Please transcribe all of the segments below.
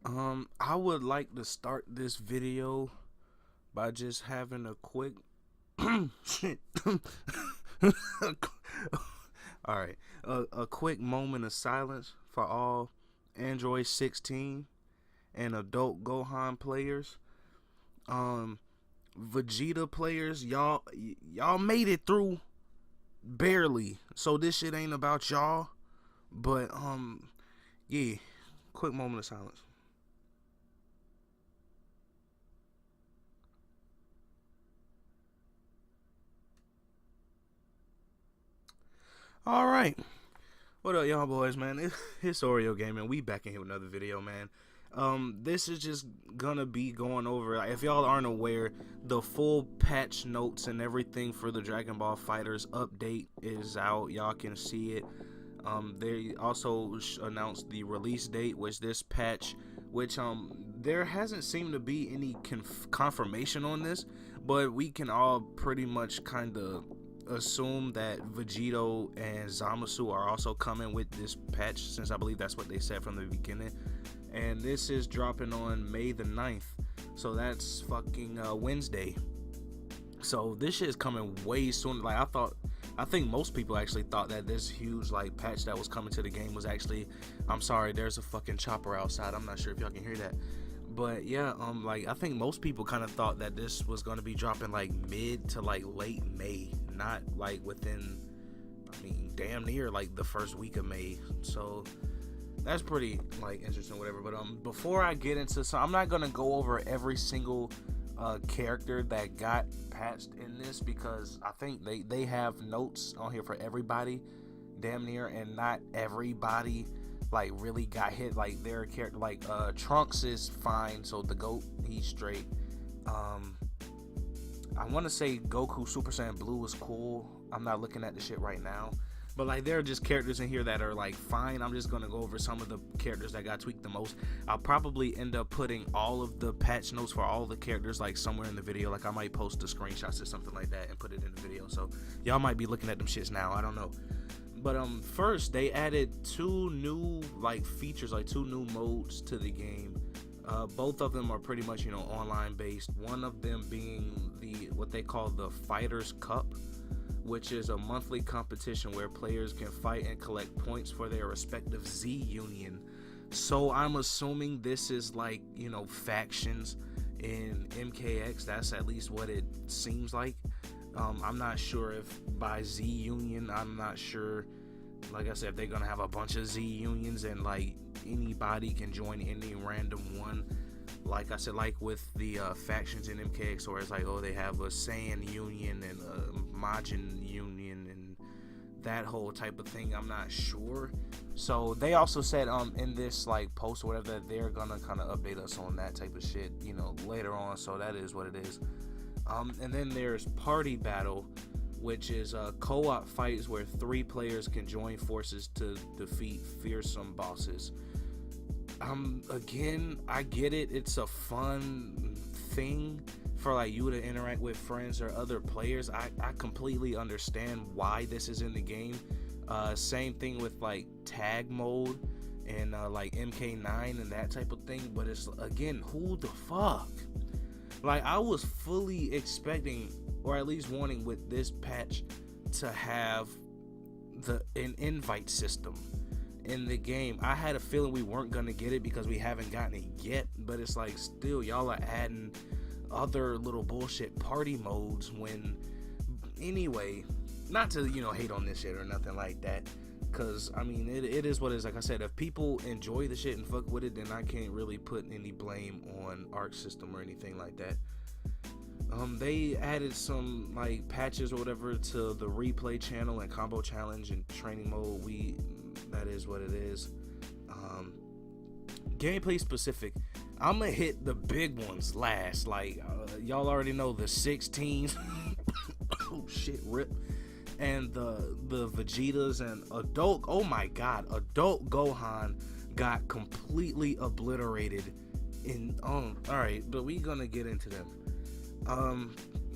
I would like to start this video by just having a quick shit. All right, a quick moment of silence for all Android 16 and adult Gohan players. Um, Vegeta players, y'all made it through barely. So this shit ain't about y'all. But yeah, quick moment of silence. All right. What up, y'all boys, man? It's Oreo Gaming. We back in here with another video, man. This is just gonna be going over, if y'all aren't aware, the full patch notes and everything for the Dragon Ball FighterZ update is out. Y'all can see it. They also announced the release date, which this patch, which there hasn't seemed to be any confirmation on this, but we can all pretty much kind of assume that Vegito and Zamasu are also coming with this patch, since I believe that's what they said from the beginning. And this is dropping on May the 9th, so that's fucking Wednesday. So this shit is coming way sooner. Like I think most people actually thought that this huge like patch that was coming to the game was actually, I'm sorry, there's a fucking chopper outside. I'm not sure if y'all can hear that. But yeah, like I think most people kind of thought that this was going to be dropping like mid to like late May, not like within, I mean, damn near like the first week of May. So that's pretty like interesting, whatever. But before I get into, so I'm not gonna go over every single character that got patched in this, because I think they have notes on here for everybody, damn near, and not everybody like really got hit. Like their character, like Trunks is fine, so the GOAT, he's straight. I want to say Goku Super Saiyan Blue was cool. I'm not looking at the shit right now, but like there are just characters in here that are like fine. I'm just gonna go over some of the characters that got tweaked the most. I'll probably end up putting all of the patch notes for all the characters like somewhere in the video. Like I might post the screenshots or something like that and put it in the video, so y'all might be looking at them shits now. I don't know. But first they added two new like features, like two new modes to the game. Both of them are pretty much, you know, online based. One of them being what they call the FighterZ Cup, which is a monthly competition where players can fight and collect points for their respective Z Union. So I'm assuming this is like, you know, factions in MKX. That's at least what it seems like. I'm not sure if by Z Union, I'm not sure, like I said, if they're gonna have a bunch of Z Unions and like anybody can join any random one. Like I said, like with the factions in MKX, where it's like, oh, they have a Saiyan Union and a Majin Union and that whole type of thing. I'm not sure. So they also said in this like post or whatever that they're gonna kind of update us on that type of shit, you know, later on. So that is what it is. And then there's Party Battle, which is co-op fights where 3 players can join forces to defeat fearsome bosses. Again, I get it. It's a fun thing for like you to interact with friends or other players. I completely understand why this is in the game. Same thing with like tag mode and like MK9 and that type of thing. But it's, again, who the fuck? Like I was fully expecting, or at least wanting with this patch, to have an invite system in the game. I had a feeling we weren't gonna get it because we haven't gotten it yet, but it's like still y'all are adding other little bullshit party modes when, anyway, not to, you know, hate on this shit or nothing like that, because I mean it is what it is. Like I said, if people enjoy the shit and fuck with it, then I can't really put any blame on Arc System or anything like that. They added some like patches or whatever to the replay channel and combo challenge and training mode. That is what it is. Gameplay specific, I'm gonna hit the big ones last. Like y'all already know the 16s. Oh shit, rip. And the Vegetas and adult, oh my god, adult Gohan got completely obliterated in alright, but we gonna get into them.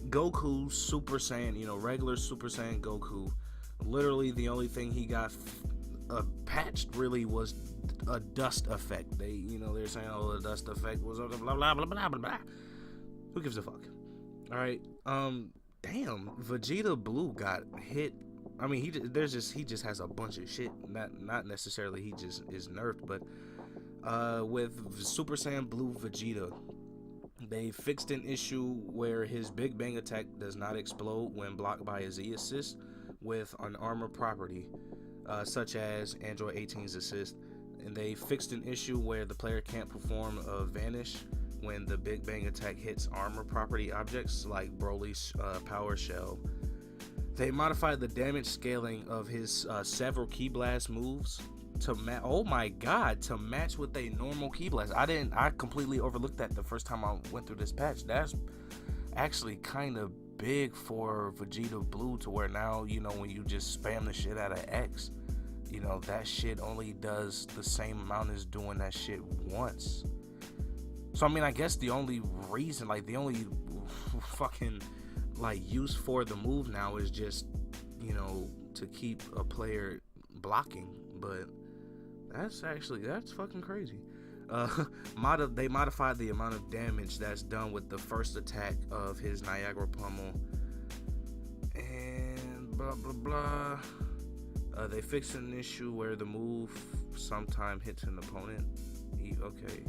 Goku Super Saiyan, you know, regular Super Saiyan Goku, literally the only thing he got patched really was a dust effect. They, you know, they're saying, oh, the dust effect was blah blah blah blah blah blah. Who gives a fuck? All right. Damn, Vegeta Blue got hit. I mean, he just has a bunch of shit. Not necessarily he just is nerfed, but with Super Saiyan Blue Vegeta, they fixed an issue where his Big Bang attack does not explode when blocked by a Z assist with an armor property, such as Android 18's assist. And they fixed an issue where the player can't perform a vanish when the Big Bang attack hits armor property objects like Broly's power shell. They modified the damage scaling of his several Ki Blast moves to match with a normal Ki Blast. I completely overlooked that the first time I went through this patch. That's actually kind of big for Vegeta Blue, to where now, you know, when you just spam the shit out of X, you know, that shit only does the same amount as doing that shit once. So I mean, I guess the only reason, like the only fucking like use for the move now is just, you know, to keep a player blocking. But that's fucking crazy. They modified the amount of damage that's done with the first attack of his Niagara Pummel, and blah blah blah. They fixed an issue where the move sometime hits an opponent. Okay,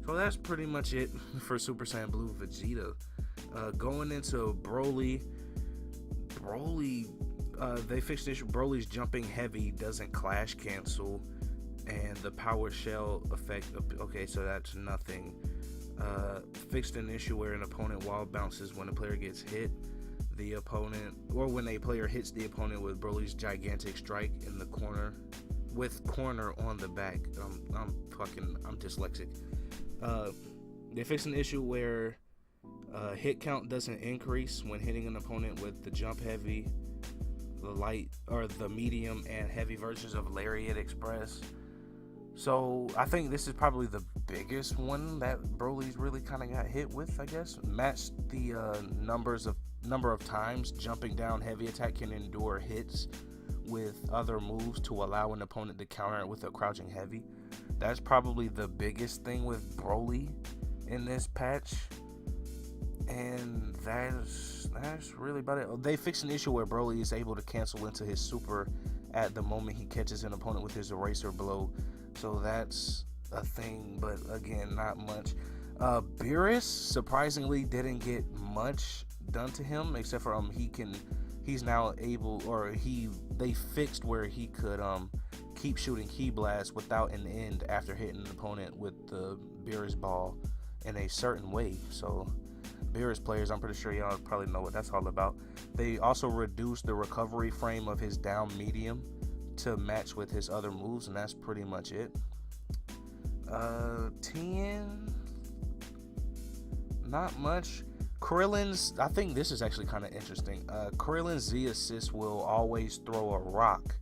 so that's pretty much it for Super Saiyan Blue Vegeta. Going into Broly, they fixed the issue. Broly's jumping heavy doesn't clash cancel, and the power shell effect. Okay, so that's nothing. Fixed an issue where an opponent wall bounces when a player gets hit. The opponent, or when a player hits the opponent with Broly's gigantic strike in the corner, with corner on the back. I'm dyslexic. They fixed an issue where hit count doesn't increase when hitting an opponent with the jump heavy, the light, or the medium and heavy versions of Lariat Express. So I think this is probably the biggest one that Broly's really kind of got hit with, I guess. Matched the number of times jumping down heavy attack can endure hits with other moves to allow an opponent to counter it with a crouching heavy. That's probably the biggest thing with Broly in this patch. And that's really about it. They fixed an issue where Broly is able to cancel into his super at the moment he catches an opponent with his eraser blow. So that's a thing, but again, not much. Beerus surprisingly didn't get much done to him, except for he's now able, or they fixed where he could keep shooting Ki Blast without an end after hitting an opponent with the Beerus ball in a certain way. So Beerus players, I'm pretty sure y'all probably know what that's all about. They also reduced the recovery frame of his down medium to match with his other moves, and that's pretty much it. 10, not much. Krillin's, I think this is actually kind of interesting. Krillin's Z assist will always throw a rock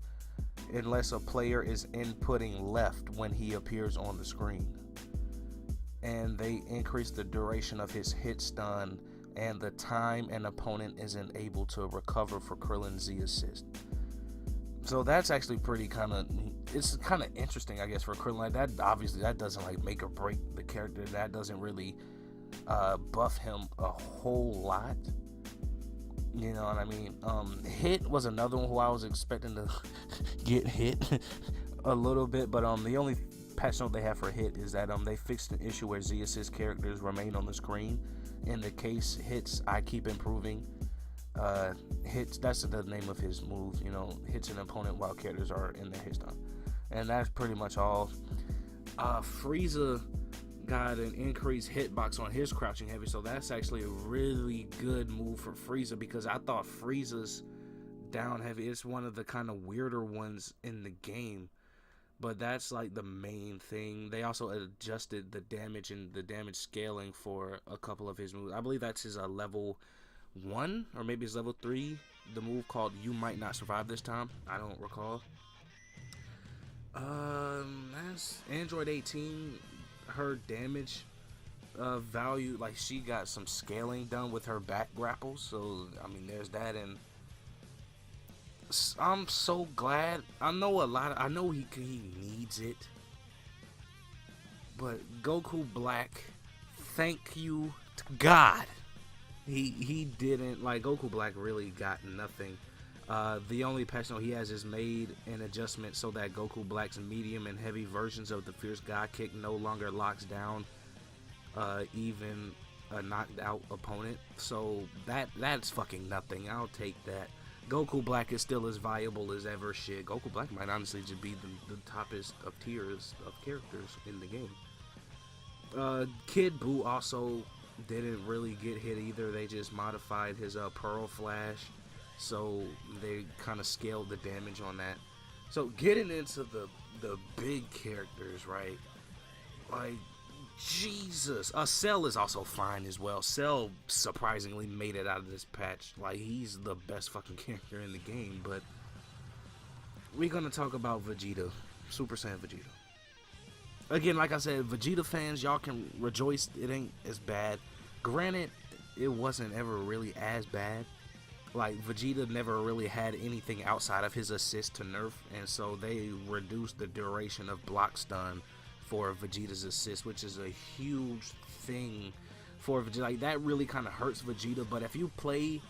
unless a player is inputting left when he appears on the screen. And they increase the duration of his hit stun and the time an opponent isn't able to recover for Krillin's Z assist. So that's actually it's kind of interesting, I guess, for Krillin. Like that, obviously, that doesn't like make or break the character. That doesn't really buff him a whole lot. You know what I mean? Hit was another one who I was expecting to get hit a little bit, but the only patch note they have for Hit is that they fixed an issue where Z assist characters remain on the screen. In the case hits, I keep improving. Hits, that's the name of his move, you know, hits an opponent while characters are in their hit stun. And that's pretty much all. Frieza got an increased hitbox on his crouching heavy, so that's actually a really good move for Frieza, because I thought Frieza's down heavy is one of the kind of weirder ones in the game, but that's like the main thing. They also adjusted the damage and the damage scaling for a couple of his moves. I believe that's his level 1 or maybe it's level 3, the move called You Might Not Survive This Time. I don't recall. That's Android 18. Her damage value, like she got some scaling done with her back grapples, so I mean there's that. And I'm so glad. I know I know he needs it, but Goku Black, thank you to God. He didn't, like, Goku Black really got nothing. The only patch note he has is made an adjustment so that Goku Black's medium and heavy versions of the Fierce God Kick no longer locks down even a knocked out opponent. So that's fucking nothing. I'll take that. Goku Black is still as viable as ever. Shit, Goku Black might honestly just be the toppest of tiers of characters in the game. Kid Buu also didn't really get hit either. They just modified his Pearl Flash, so they kind of scaled the damage on that. So getting into the big characters, right? Like, Jesus. Cell is also fine as well. Cell surprisingly made it out of this patch. Like, he's the best fucking character in the game. But we're gonna talk about Vegeta, Super Saiyan Vegeta. Again, like I said, Vegeta fans, y'all can rejoice. It ain't as bad. Granted, it wasn't ever really as bad. Like, Vegeta never really had anything outside of his assist to nerf, and so they reduced the duration of block stun for Vegeta's assist, which is a huge thing for Vegeta. Like, that really kind of hurts Vegeta, but if you play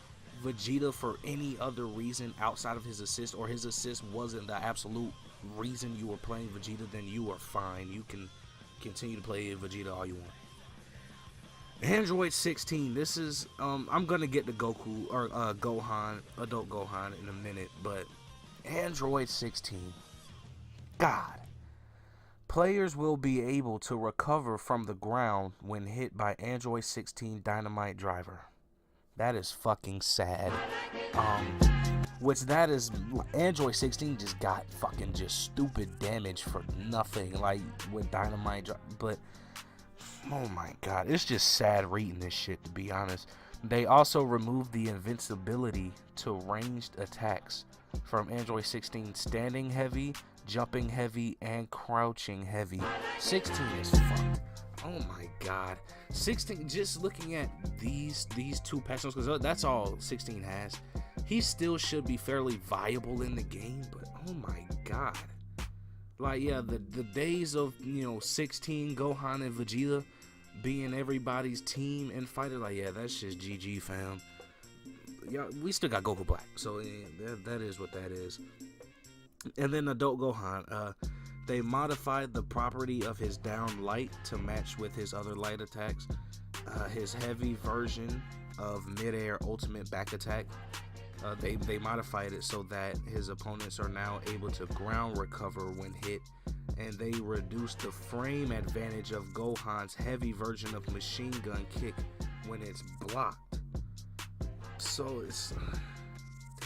Vegeta for any other reason outside of his assist, or his assist wasn't the absolute reason you were playing Vegeta, then you are fine. You can continue to play Vegeta all you want. Android 16, this is I'm gonna get to Goku or Gohan, adult Gohan, in a minute, but Android 16, God, players will be able to recover from the ground when hit by Android 16 Dynamite Driver. That is fucking sad. Which that is, Android 16 just got fucking just stupid damage for nothing, like with Dynamite, but oh my God, it's just sad reading this shit, to be honest. They also removed the invincibility to ranged attacks from Android 16 standing heavy, jumping heavy, and crouching heavy. 16 is fucked. Oh my God. 16, just looking at these two patch notes, because that's all 16 has, he still should be fairly viable in the game, but oh my God. Like, yeah, the days of, 16 Gohan and Vegeta being everybody's team and fighter, like, yeah, that's just GG, fam. Yeah, we still got Goku Black, so yeah, that is what that is. And then adult Gohan, they modified the property of his down light to match with his other light attacks. His heavy version of mid-air ultimate back attack, they modified it so that his opponents are now able to ground recover when hit, and they reduced the frame advantage of Gohan's heavy version of machine gun kick when it's blocked. So it's,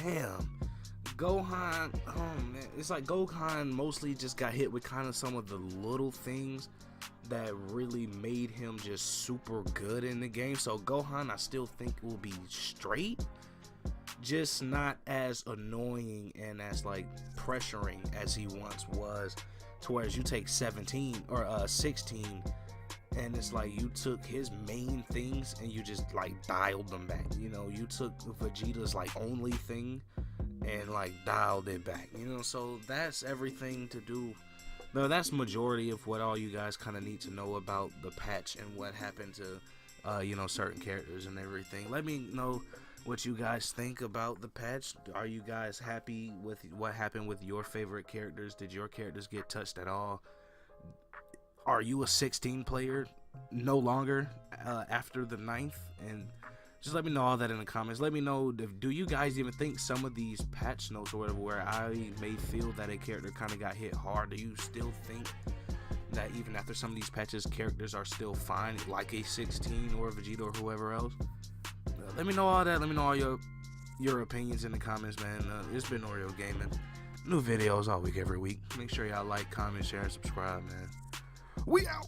damn, Gohan, oh man, it's like Gohan mostly just got hit with kind of some of the little things that really made him just super good in the game. So Gohan, I still think will be straight, just not as annoying and as like pressuring as he once was, to whereas you take 17 or 16 and it's like you took his main things and you just like dialed them back. You took Vegeta's like only thing and like dialed it back, so that's everything to do. No, that's majority of what all you guys kind of need to know about the patch and what happened to certain characters and everything. Let me know what you guys think about the patch. Are you guys happy with what happened with your favorite characters? Did your characters get touched at all? Are you a 16 player no longer after the 9th? And just let me know all that in the comments. Let me know, do you guys even think some of these patch notes or whatever where I may feel that a character kind of got hit hard, do you still think that even after some of these patches, characters are still fine, like a 16 or a Vegeta or whoever else? Let me know all that. Let me know all your opinions in the comments, man. It's been Oreo Gaming. New videos all week, every week. Make sure y'all like, comment, share, and subscribe, man. We out.